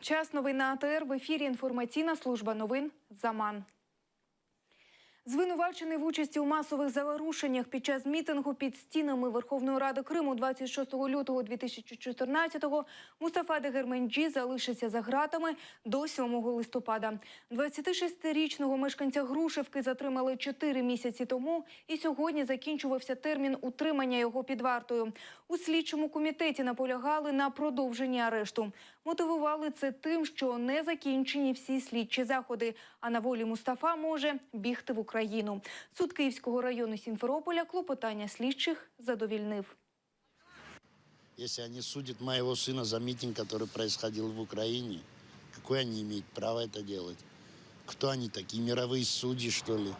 Час новин на АТР. В ефірі інформаційна служба новин «Заман». Звинувачений в участі у масових заворушеннях під час мітингу під стінами Верховної Ради Криму 26 лютого 2014-го Мустафа Дегерменджі залишиться за ґратами до 7 листопада. 26-річного мешканця Грушевки затримали 4 місяці тому, і сьогодні закінчувався термін утримання його під вартою. У слідчому комітеті наполягали на продовженні арешту. Мотивували це тим, що не закінчені всі слідчі заходи, а на волі Мустафа може бігти в Україну. Суд Київського району Сімферополя клопотання слідчих задовільнив. Если они судят моего сына за митинг, который происходил в Украине, какое они имеют право это делать? Кто они такие, мировые судьи, что ли,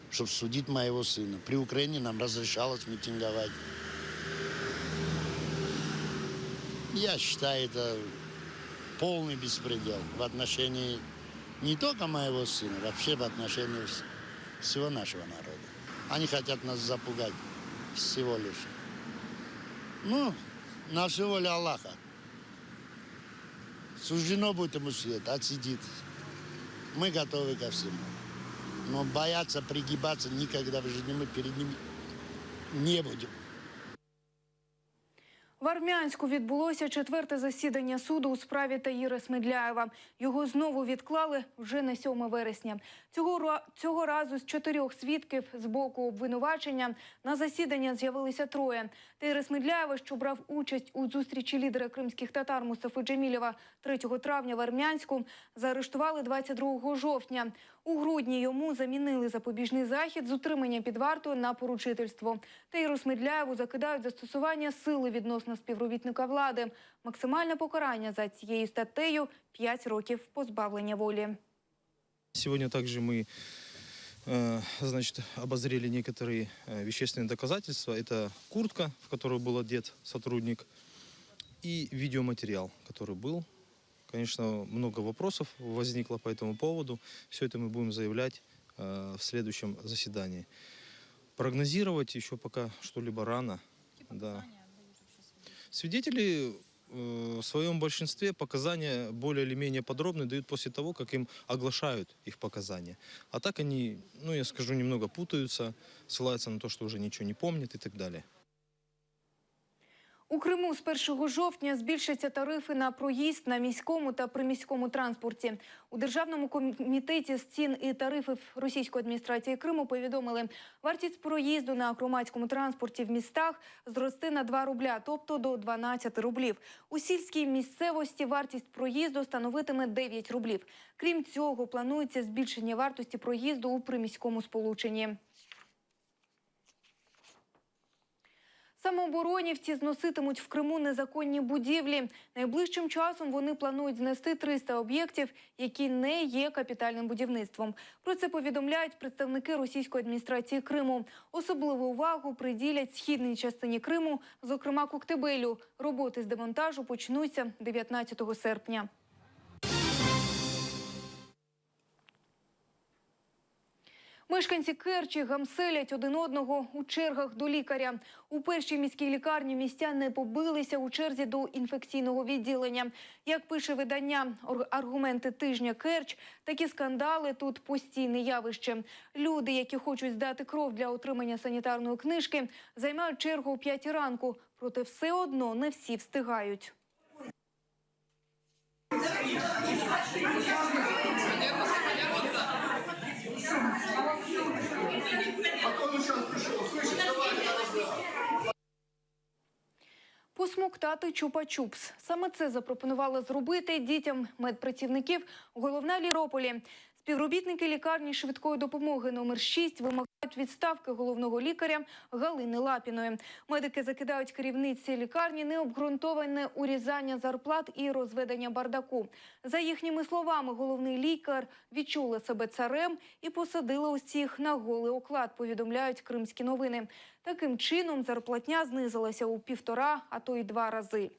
чтобы судить моего сына? При Украине нам разрешалось митинговать. Я считаю, это полный беспредел в отношении не только моего сына, вообще в отношении всего нашего народа. Они хотят нас запугать всего лишь. Ну, на все воля Аллаха. Суждено будет ему свет, отсидит. Мы готовы ко всему. Но бояться, пригибаться никогда в жизни мы перед ними не будем. В Армянську відбулося 4-те засідання суду у справі Таїра Смедляєва. Його знову відклали вже на 7 вересня. Цього разу з 4 свідків з боку обвинувачення на засідання з'явилися 3. Таїра Смедляєва, що брав участь у зустрічі лідера кримських татар Мустафи Джемілєва 3 травня в Армянську, заарештували 22 жовтня. У грудні йому замінили запобіжний захід з утримання під вартою на поручительство. Таїру Смедляєву закидають застосування сили відносно співробітника влади. Максимальне покарання за цією статтею – 5 років позбавлення волі. Сегодня также мы обозрели некоторые вещественные доказательства. Это куртка, в которую был одет сотрудник, и видеоматериал, который был. Конечно, много вопросов возникло по этому поводу. Все это мы будем заявлять в следующем заседании. Прогнозировать еще пока что-либо рано. Да. Свидетели в своем большинстве показания более или менее подробные дают после того, как им оглашают их показания. А так они, я скажу, немного путаются, ссылаются на то, что уже ничего не помнят и так далее. У Криму з 1 жовтня збільшаться тарифи на проїзд на міському та приміському транспорті. У Державному комітеті з цін і тарифів Російської адміністрації Криму повідомили, вартість проїзду на громадському транспорті в містах зросте на 2 рубля, тобто до 12 рублів. У сільській місцевості вартість проїзду становитиме 9 рублів. Крім цього, планується збільшення вартості проїзду у приміському сполученні. Самооборонівці зноситимуть в Криму незаконні будівлі. Найближчим часом вони планують знести 300 об'єктів, які не є капітальним будівництвом. Про це повідомляють представники Російської адміністрації Криму. Особливу увагу приділять східній частині Криму, зокрема Коктебелю. Роботи з демонтажу почнуться 19 серпня. Мешканці Керчі гамселять один одного у чергах до лікаря. У першій міській лікарні містяни побилися у черзі до інфекційного відділення. Як пише видання «Аргументи тижня Керч», такі скандали тут постійне явище. Люди, які хочуть здати кров для отримання санітарної книжки, займають чергу о 5 ранку. Проте все одно не всі встигають. Посмоктати чупа-чупс. Саме це запропонувала зробити дітям медпрацівників головна Лірополі. Співробітники лікарні швидкої допомоги номер 6 вимагають відставки головного лікаря Галини Лапіної. Медики закидають керівниці лікарні необґрунтоване урізання зарплат і розведення бардаку. За їхніми словами, головний лікар відчула себе царем і посадила усіх на голий оклад, повідомляють Кримські новини. Таким чином, зарплатня знизилася у 1,5, а то й 2 рази.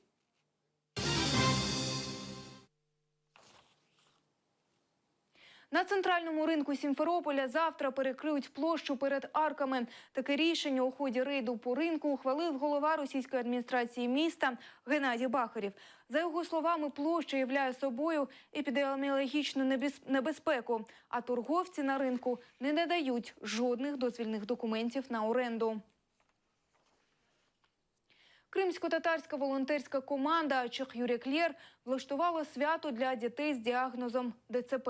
На центральному ринку Сімферополя завтра перекриють площу перед арками. Таке рішення у ході рейду по ринку ухвалив голова російської адміністрації міста Геннадій Бахарєв. За його словами, площа являє собою епідеміологічну небезпеку, а торговці на ринку не надають жодних дозвільних документів на оренду. Кримсько-татарська волонтерська команда «Чехюреклєр» влаштувала свято для дітей з діагнозом ДЦП.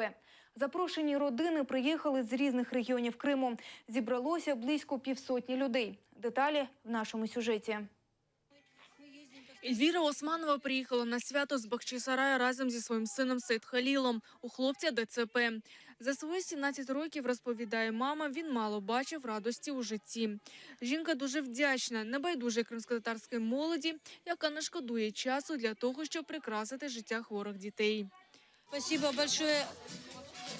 Запрошені родини приїхали з різних регіонів Криму. Зібралося близько 500 людей. Деталі в нашому сюжеті. Ельвіра Османова приїхала на свято з Бахчисарая разом зі своїм сином Сейдхалілом. У хлопця ДЦП. За свої 17 років, розповідає мама, він мало бачив радості у житті. Жінка дуже вдячна небайдужій кримськотатарській молоді, яка не шкодує часу для того, щоб прикрасити життя хворих дітей. Спасибо большое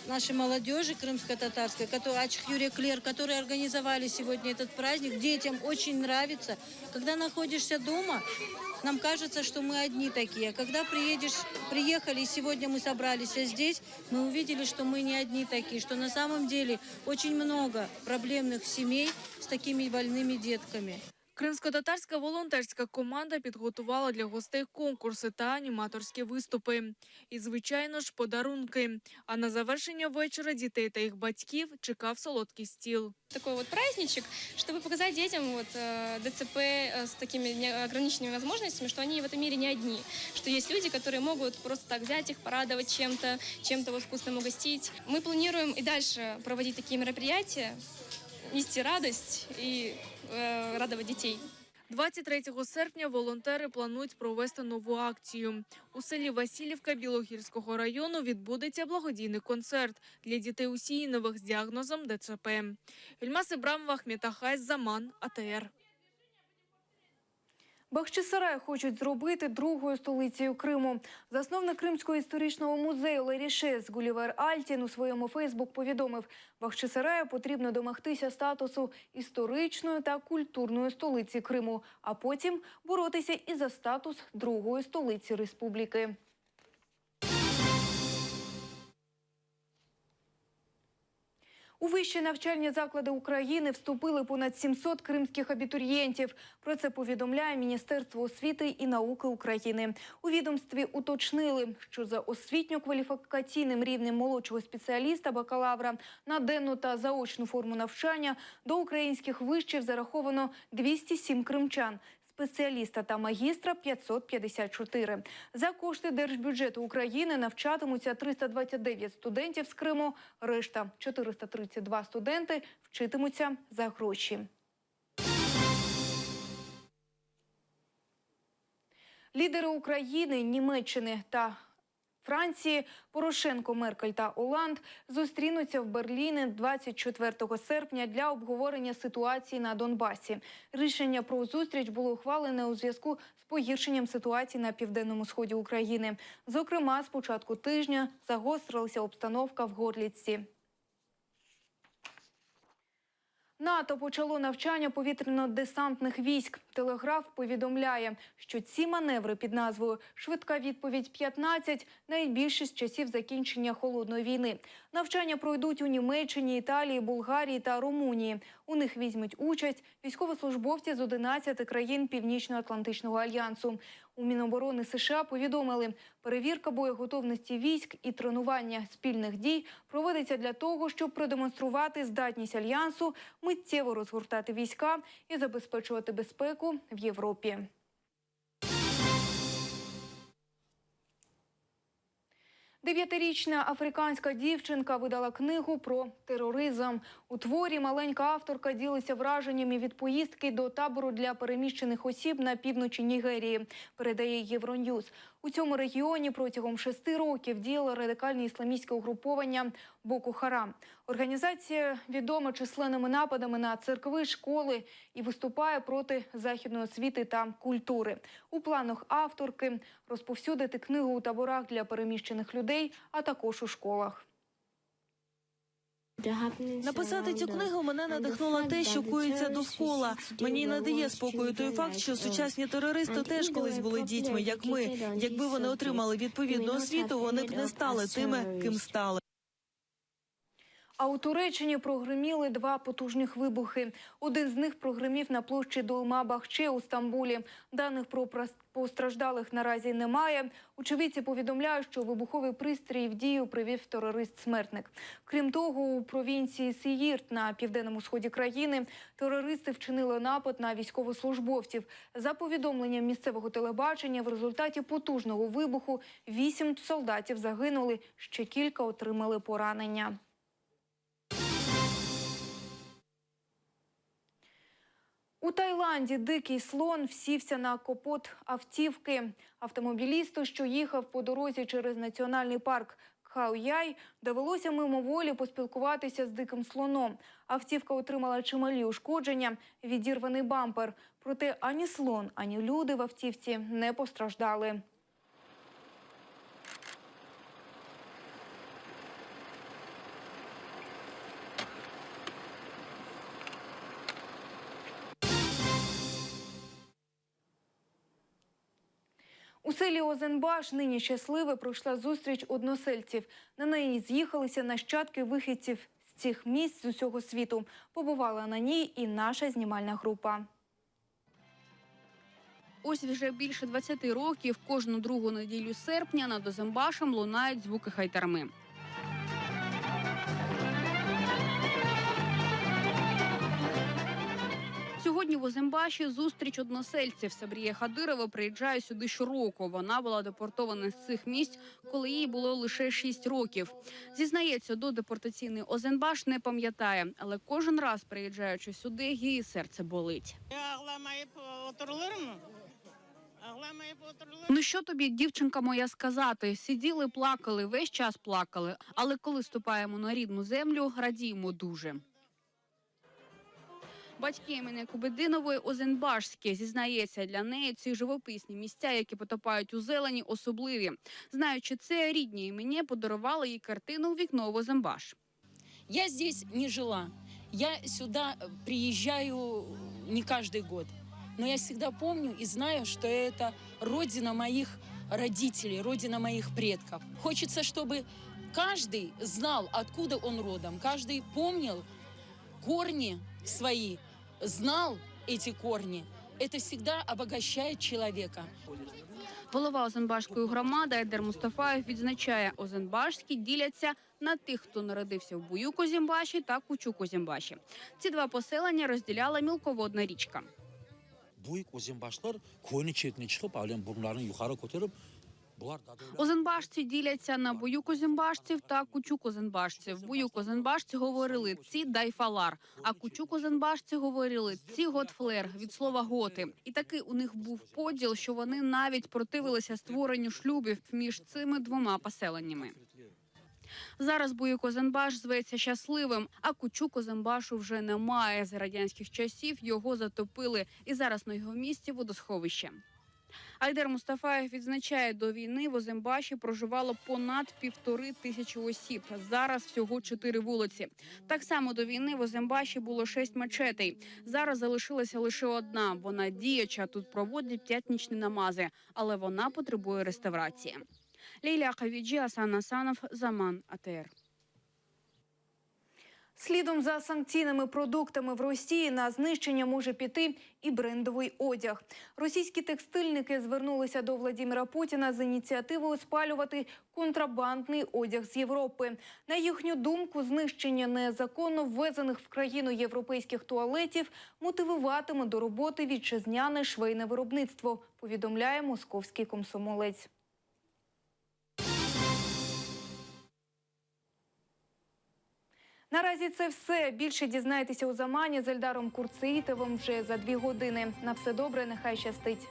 нашей молодежи крымско-татарской, Чехюреклєр, которые организовали сегодня этот праздник. Детям очень нравится. Когда находишься дома, нам кажется, что мы одни такие. Когда приехали, и сегодня мы собрались здесь, мы увидели, что мы не одни такие, что на самом деле очень много проблемных семей с такими больными детками. Кримсько-татарська волонтерська команда підготувала для гостей конкурси та аніматорські виступи. І, звичайно ж, подарунки. А на завершення вечора дітей та їх батьків чекав солодкий стіл. Такой вот праздничек, чтобы показать детям ДЦП с такими неограниченными возможностями, что они в этом мире не одни, что есть люди, которые могут просто так взять их, порадовать чем-то вот вкусным угостить. Мы планируем и дальше проводить такие мероприятия, нести радость и радовать дітей. 23 серпня волонтери планують провести нову акцію. У селі Васильівка Білогірського району відбудеться благодійний концерт для дітей Усіїнових з діагнозом ДЦП. Ільмас Ібрамова, Ахмет Ахай, Заман, АТР. Бахчисарай хочуть зробити другою столицею Криму. Засновник Кримського історичного музею Лерішес Гулівер Альтін у своєму Фейсбук повідомив, Бахчисараю потрібно домогтися статусу історичної та культурної столиці Криму, а потім боротися і за статус другої столиці республіки. У вищі навчальні заклади України вступили понад 700 кримських абітурієнтів. Про це повідомляє Міністерство освіти і науки України. У відомстві уточнили, що за освітньо-кваліфікаційним рівнем молодшого спеціаліста, бакалавра на денну та заочну форму навчання до українських вишів зараховано 207 кримчан. Спеціаліста та магістра – 554. За кошти Держбюджету України навчатимуться 329 студентів з Криму, решта – 432 студенти вчитимуться за гроші. Лідери України, Німеччини та Франції Порошенко, Меркель та Оланд зустрінуться в Берліні 24 серпня для обговорення ситуації на Донбасі. Рішення про зустріч було ухвалене у зв'язку з погіршенням ситуації на південному сході України. Зокрема, з початку тижня загострилася обстановка в Горліцці. НАТО почало навчання повітряно-десантних військ. Телеграф повідомляє, що ці маневри під назвою «Швидка відповідь-15» найбільші з часів закінчення Холодної війни. Навчання пройдуть у Німеччині, Італії, Болгарії та Румунії. У них візьмуть участь військовослужбовці з 11 країн Північно-Атлантичного альянсу. У Міноборони США повідомили, перевірка боєготовності військ і тренування спільних дій проводиться для того, щоб продемонструвати здатність альянсу миттєво розгортати війська і забезпечувати безпеку в Європі. Дев'ятирічна африканська дівчинка видала книгу про тероризм. У творі маленька авторка ділиться враженнями від поїздки до табору для переміщених осіб на півночі Нігерії, передає Євроньюз. У цьому регіоні протягом 6 років діяло радикальне ісламістське угруповання Боко Харам. Організація відома численними нападами на церкви, школи і виступає проти західної освіти та культури. У планах авторки розповсюдити книгу у таборах для переміщених людей, а також у школах. Написати цю книгу мене надихнуло те, що коїться довкола. Мені не дає спокою той факт, що сучасні терористи теж колись були дітьми, як ми. Якби вони отримали відповідну освіту, вони б не стали тими, ким стали. А у Туреччині прогриміли 2 потужних вибухи. Один з них прогримів на площі Долма-Бахче у Стамбулі. Даних про постраждалих наразі немає. Очевидці повідомляють, що вибуховий пристрій в дію привів терорист-смертник. Крім того, у провінції Сіїрт на південному сході країни терористи вчинили напад на військовослужбовців. За повідомленням місцевого телебачення, в результаті потужного вибуху 8 солдатів загинули, ще кілька отримали поранення. У Таїланді дикий слон всівся на капот автівки. Автомобілісту, що їхав по дорозі через національний парк Кхау-Яй, довелося мимоволі поспілкуватися з диким слоном. Автівка отримала чималі ушкодження, відірваний бампер. Проте ані слон, ані люди в автівці не постраждали. У селі Озенбаш, нині щасливе, пройшла зустріч односельців. На неї з'їхалися нащадки вихідців з цих місць з усього світу. Побувала на ній і наша знімальна група. Ось вже більше 20 років кожну другу неділю серпня над Озенбашем лунають звуки хайтарми. Сьогодні в Озенбаші зустріч односельців. Сабрія Хадирова приїжджає сюди щороку. Вона була депортована з цих місць, коли їй було лише 6 років. Зізнається, до депортаційний Озенбаш не пам'ятає, але кожен раз, приїжджаючи сюди, її серце болить. Ну що тобі, дівчинка моя, сказати? Сиділи, плакали, весь час плакали. Але коли ступаємо на рідну землю, радіємо дуже. Батьки імені Кубединової Озенбашські. Зізнається, для неї ці живописні місця, які потопають у зелені, особливі. Знаючи це, рідні імені подарували їй картину «Вікно в Озенбаш». Я здесь не жила. Я сюда приезжаю не каждый год. Но я всегда помню и знаю, что это родина моих родителей, родина моих предков. Хочется, чтобы каждый знал, откуда он родом. Каждый помнил корни свои, знал эти корни. Это всегда обогащает человека. Голова Озенбашської громади Айдер Мустафаєв відзначає, озенбашські діляться на тих, хто народився в Буюк-Озенбаші та Кучук-Озенбаші. Ці два поселення розділяла мілководна річка. Буюк-Озенбаштар койны четіне шығып, әлем бұрымларын юқары көтеріп, Озенбашці діляться на Буюк-Озенбашців та Кучук-Озенбашців. Буюк-Озенбашці говорили «ці дайфалар», а Кучук-Озенбашці говорили «ці готфлер» від слова «готи». І такий у них був поділ, що вони навіть противилися створенню шлюбів між цими двома поселеннями. Зараз Буюк-Озенбаш зветься щасливим, а Кучук-Озенбашу вже немає. За радянських часів його затопили, і зараз на його місці водосховище. Айдер Мустафаєв відзначає, до війни в Озенбаші проживало понад 1500 осіб. Зараз всього 4 вулиці. Так само до війни в Озенбаші було 6 мечетей. Зараз залишилася лише одна. Вона діяча, тут проводять п'ятничні намази, але вона потребує реставрації. Лейля Хавіджі, Асан Асанов, Заман, АТР. Слідом за санкційними продуктами в Росії на знищення може піти і брендовий одяг. Російські текстильники звернулися до Владимира Путіна з ініціативою спалювати контрабандний одяг з Європи. На їхню думку, знищення незаконно ввезених в країну європейських туалетів мотивуватиме до роботи вітчизняне швейне виробництво, повідомляє московський комсомолець. Наразі це все. Більше дізнайтеся у Замані з Ельдаром Курцеїтовим вже за 2 години. На все добре, нехай щастить.